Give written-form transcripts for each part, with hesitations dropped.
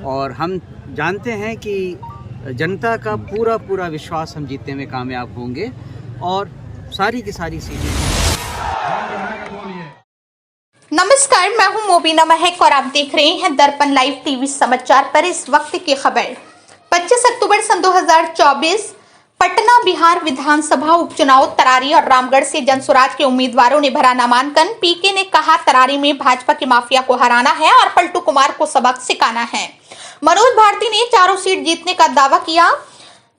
और हम जानते हैं कि जनता का पूरा पूरा विश्वास हम जीतने में कामयाब होंगे और सारी की सारी सीटें। नमस्कार, मैं हूं मोबिना महक और आप देख रहे हैं दर्पण लाइव टीवी समाचार पर इस वक्त की खबर। 25 अक्टूबर सन 2024 पटना बिहार विधानसभा उपचुनाव तरारी और रामगढ़ से जनसुराज के उम्मीदवारों ने भरा नामांकन। पीके ने कहा तरारी में भाजपा की माफिया को हराना है और पलटू कुमार को सबक सिखाना है। मनोज भारती ने चारों सीट जीतने का दावा किया।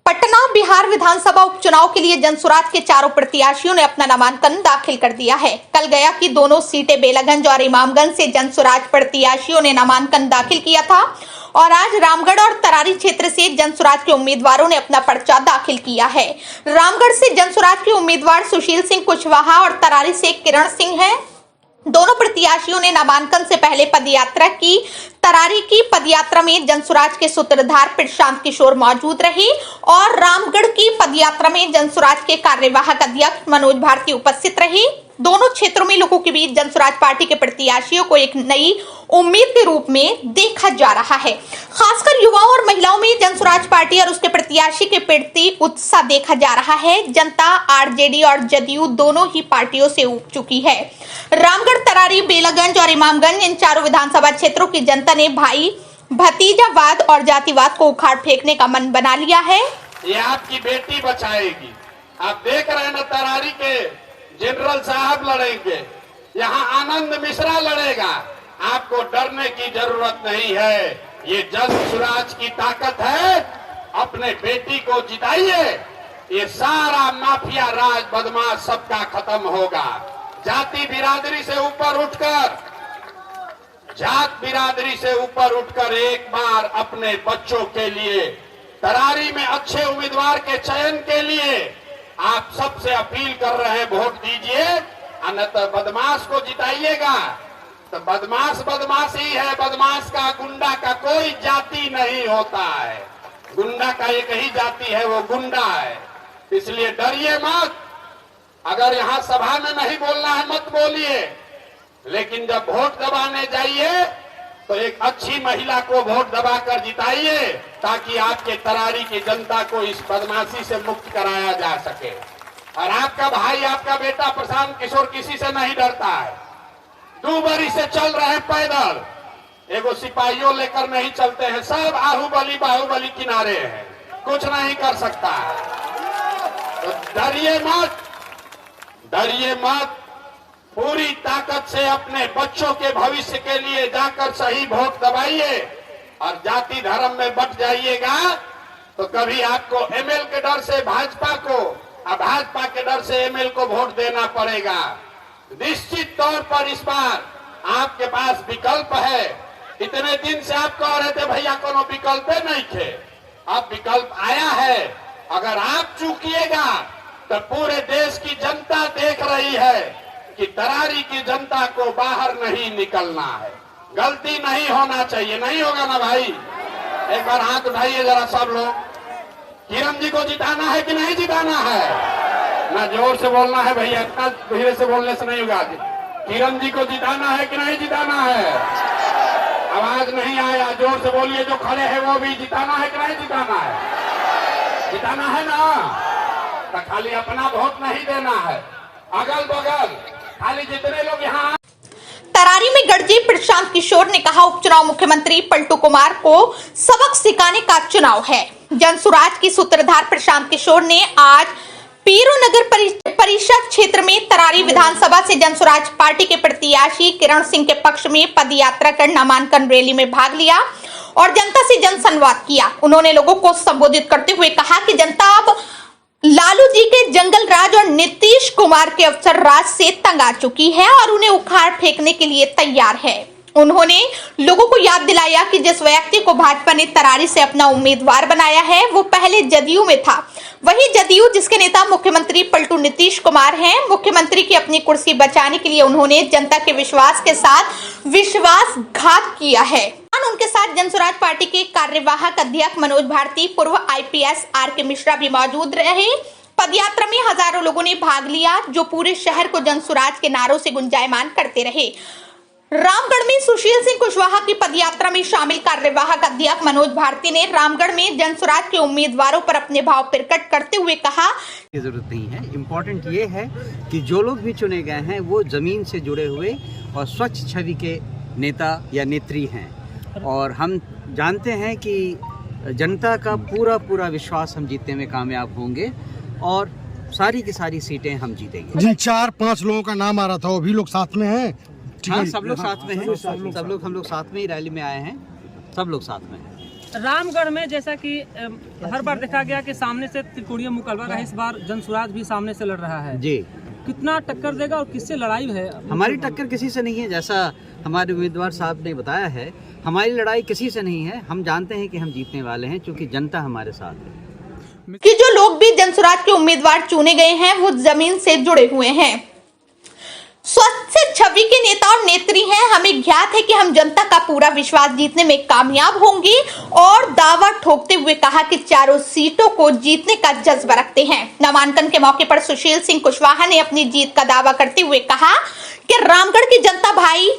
पटना बिहार विधानसभा उपचुनाव के लिए जनसुराज के चारों प्रत्याशियों ने अपना नामांकन दाखिल कर दिया है। कल गया की दोनों सीटें बेलागंज और इमामगंज से जनसुराज प्रत्याशियों ने नामांकन दाखिल किया था और आज रामगढ़ और तरारी क्षेत्र से जनसुराज के उम्मीदवारों ने अपना पर्चा दाखिल किया है। रामगढ़ से जनसुराज के उम्मीदवार सुशील सिंह कुशवाहा और तरारी से किरण सिंह हैं। दोनों प्रत्याशियों ने नामांकन से पहले पदयात्रा की। तरारी की पदयात्रा में जनसुराज के सूत्रधार प्रशांत किशोर मौजूद रहे और रामगढ़ की पदयात्रा में जनसुराज के कार्यवाहक अध्यक्ष मनोज भारती उपस्थित रहे। दोनों क्षेत्रों में लोगों के बीच जनसुराज पार्टी के प्रत्याशियों को एक नई उम्मीद के रूप में देखा जा रहा है। खासकर युवाओं और महिलाओं में जनसुराज पार्टी और उसके प्रत्याशी के प्रति उत्साह देखा जा रहा है। जनता आरजेडी और जदयू दोनों ही पार्टियों से उब चुकी है। रामगढ़, तरारी, बेलागंज और इमामगंज इन चारों विधानसभा क्षेत्रों की जनता ने भाई भतीजावाद और जातिवाद को उखाड़ फेंकने का मन बना लिया है। ये आपकी बेटी बचाएगी। आप देख रहे हैं ना, तरारी के जनरल साहब लड़ेंगे, यहाँ आनंद मिश्रा लड़ेगा। आपको डरने की जरूरत नहीं है। ये जनसुराज की ताकत है। अपने बेटी को जिताइए। ये सारा माफिया राज बदमाश सबका खत्म होगा। जाति बिरादरी से ऊपर उठकर, जात बिरादरी से ऊपर उठकर एक बार अपने बच्चों के लिए, तरारी में अच्छे उम्मीदवार के चयन के लिए आप सबसे अपील कर रहे हैं, वोट दीजिए, अन्यथा बदमाश को जिताइएगा। तो बदमाश बदमाश ही है। बदमाश का, गुंडा का कोई जाति नहीं होता है। गुंडा का एक ही जाति है, वो गुंडा है। इसलिए डरिए मत। अगर यहाँ सभा में नहीं बोलना है मत बोलिए, लेकिन जब वोट दबाने जाइए तो एक अच्छी महिला को वोट दबाकर जिताइए, ताकि आपके तरारी की जनता को इस बदमाशी से मुक्त कराया जा सके। और आपका भाई, आपका बेटा प्रशांत किशोर किसी से नहीं डरता है। 2 बरी से चल रहे हैं पैदल। एगो सिपाहियों लेकर नहीं चलते हैं। सब आहूबली बाहुबली किनारे हैं, कुछ नहीं कर सकता है। तो डरिए मत, डरिए मत। पूरी ताकत से अपने बच्चों के भविष्य के लिए जाकर सही वोट दबाइए। और जाति धर्म में बट जाइएगा तो कभी आपको एमएल के डर से भाजपा को और भाजपा के डर से एमएल को वोट देना पड़ेगा। निश्चित तौर पर इस बार आपके पास विकल्प है। इतने दिन से आप कह रहे थे भैया कोनो विकल्प नहीं थे, अब विकल्प आया है। अगर आप चूकिएगा तो पूरे देश की जनता देख रही है कि तरारी की जनता को बाहर नहीं निकलना है। गलती नहीं होना चाहिए। नहीं होगा ना भाई? एक बार हाथ उठाइए जरा सब लोग। किरण जी को जिताना है कि नहीं जिताना है? ना जोर से बोलना है भैया, इतना धीरे से बोलने से नहीं होगा। किरण जी को जिताना है कि नहीं जिताना है? आवाज नहीं आया, जोर से बोलिए। जो खड़े हैं वो भी, जिताना है कि नहीं जिताना है? जिताना है ना? तो खाली अपना वोट नहीं देना है, अगल बगल खाली जितने लोग यहाँ। तरारी में गढ़जी प्रशांत किशोर ने कहा, उपचुनाव मुख्यमंत्री पलटू कुमार को सबक सिखाने का चुनाव है। जनसुराज की सूत्रधार प्रशांत किशोर ने आज पीरो नगर परिषद क्षेत्र में तरारी विधानसभा से जनसुराज पार्टी के प्रत्याशी किरण सिंह के पक्ष में पदयात्रा कर नामांकन रैली में भाग लिया और जनता से जनसंवाद किया। उन्होंने लोगों को संबोधित करते हुए कहा कि जनता अब लालू जी के जंगल राज और नीतीश कुमार के अफसर राज से तंग आ चुकी है और उन्हें उखाड़ फेंकने के लिए तैयार है। उन्होंने लोगों को याद दिलाया कि जिस व्यक्ति को भाजपा ने तरारी से अपना उम्मीदवार बनाया है वो पहले जदयू में था। वही जदयू जिसके नेता मुख्यमंत्री पलटू नीतीश कुमार हैं, मुख्यमंत्री की अपनी कुर्सी बचाने के लिए उन्होंने जनता के विश्वास के साथ विश्वासघात किया है। उनके साथ जनसुराज पार्टी के कार्यवाहक अध्यक्ष मनोज भारती, पूर्व आईपीएस आर.के. मिश्रा भी मौजूद रहे। पदयात्रा में हजारों लोगों ने भाग लिया जो पूरे शहर को जनसुराज के नारों से गुंजायमान करते रहे। रामगढ़ में सुशील सिंह कुशवाहा की पदयात्रा में शामिल कार्यवाहक अध्यक्ष मनोज भारती ने रामगढ़ में जनसुराज के उम्मीदवारों पर अपने भाव प्रकट करते हुए कहा की जरूरत नहीं है। इम्पोर्टेंट ये है कि जो लोग भी चुने गए हैं वो जमीन से जुड़े हुए और स्वच्छ छवि के नेता या नेत्री हैं, और हम जानते हैं कि जनता का पूरा विश्वास हम जीतने में कामयाब होंगे और सारी की सारी सीटें हम जीतेंगे। जिन 4-5 लोगों का नाम आ रहा था वो भी लोग साथ में हैं? हाँ, सब लोग साथ में हैं, सब लोग हम लोग साथ में ही रैली में आए हैं, सब लोग साथ में हैं। रामगढ़ में जैसा कि हर बार देखा गया कि सामने से त्रिकोणीय मुकाबला रहा, इस बार जनसुराज भी सामने से लड़ रहा है जी। कितना टक्कर देगा और किससे लड़ाई है? हमारी टक्कर किसी से नहीं है, जैसा हमारे उम्मीदवार साहब ने बताया है, हमारी लड़ाई किसी से नहीं है। हम जानते हैं कि हम जीतने वाले हैं क्योंकि जनता हमारे साथ है। कि जो लोग भी जनसुराज के उम्मीदवार चुने गए हैं वो जमीन से जुड़े हुए हैं, स्वच्छ छवि के नेता और नेत्री हैं। हमें ज्ञात है कि हम जनता का पूरा विश्वास जीतने में कामयाब होंगे और दावा ठोकते हुए कहा कि चारों सीटों को जीतने का जज्बा रखते हैं। नामांकन के मौके पर सुशील सिंह कुशवाहा ने अपनी जीत का दावा करते हुए कहा कि रामगढ़ की जनता भाई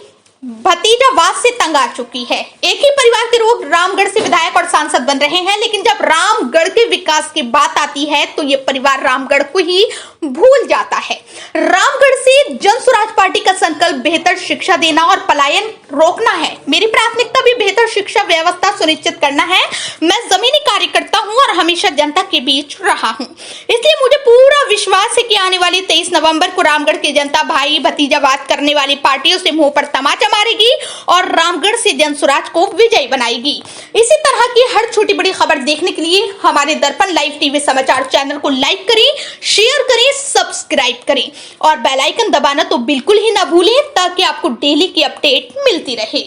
भतीजावाद से तंग आ चुकी है। एक ही परिवार के लोग रामगढ़ से विधायक और सांसद बन रहे हैं, लेकिन जब रामगढ़ के विकास की बात आती है तो ये परिवार रामगढ़ को ही भूल जाता है। रामगढ़ से जनसुराज पार्टी का संकल्प बेहतर शिक्षा देना और पलायन रोकना है। मेरी प्राथमिकता भी बेहतर शिक्षा व्यवस्था सुनिश्चित करना है। मैं जमीनी कार्यकर्ता हूं और हमेशा जनता के बीच रहा हूं, इसलिए मुझे पूरा विश्वास है कि आने वाली 23 नवंबर को रामगढ़ की जनता भाई भतीजावाद करने वाली पार्टियों से मुंह पर तमाचा मारेगी और रामगढ़ से जनसुराज को विजयी बनाएगी। इसी तरह की हर छोटी बड़ी खबर देखने के लिए हमारे दर्पण लाइव टीवी समाचार चैनल को लाइक करें, शेयर करें, सब्सक्राइब करें और बेल आइकन दबाना तो बिल्कुल ही ना भूलें ताकि आपको डेली की अपडेट मिलती रहे।